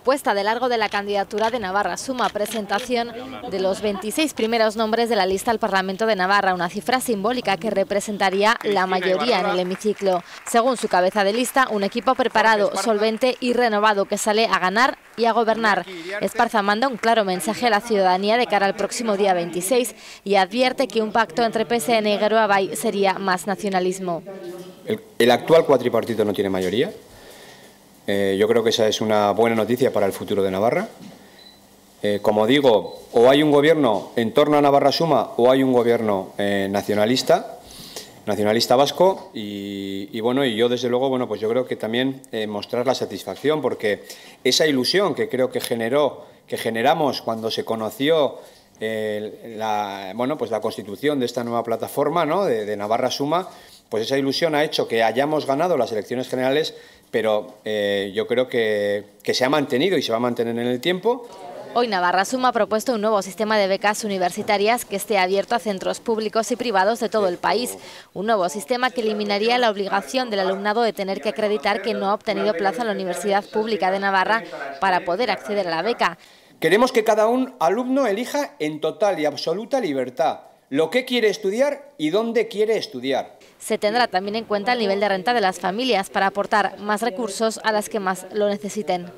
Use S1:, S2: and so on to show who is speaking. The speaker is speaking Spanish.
S1: puesta de largo de la candidatura de Navarra Suma, presentación de los 26 primeros nombres de la lista al Parlamento de Navarra, una cifra simbólica que representaría la mayoría en el hemiciclo. Según su cabeza de lista, un equipo preparado, solvente y renovado que sale a ganar y a gobernar. Esparza manda un claro mensaje a la ciudadanía de cara al próximo día 26 y advierte que un pacto entre PSN y Geroa sería más nacionalismo.
S2: El actual cuatripartito no tiene mayoría. Yo creo que esa es una buena noticia para el futuro de Navarra. Como digo, o hay un gobierno en torno a Navarra Suma o hay un gobierno nacionalista vasco y bueno, y yo desde luego, bueno, pues yo creo que también mostrar la satisfacción, porque esa ilusión que creo que generamos cuando se conoció la constitución de esta nueva plataforma, ¿no?, de Navarra Suma, pues esa ilusión ha hecho que hayamos ganado las elecciones generales, pero yo creo que se ha mantenido y se va a mantener en el tiempo.
S1: Hoy Navarra Suma ha propuesto un nuevo sistema de becas universitarias que esté abierto a centros públicos y privados de todo el país. Un nuevo sistema que eliminaría la obligación del alumnado de tener que acreditar que no ha obtenido plaza en la Universidad Pública de Navarra para poder acceder a la beca.
S2: Queremos que cada alumno elija en total y absoluta libertad lo que quiere estudiar y dónde quiere estudiar.
S1: Se tendrá también en cuenta el nivel de renta de las familias para aportar más recursos a las que más lo necesiten.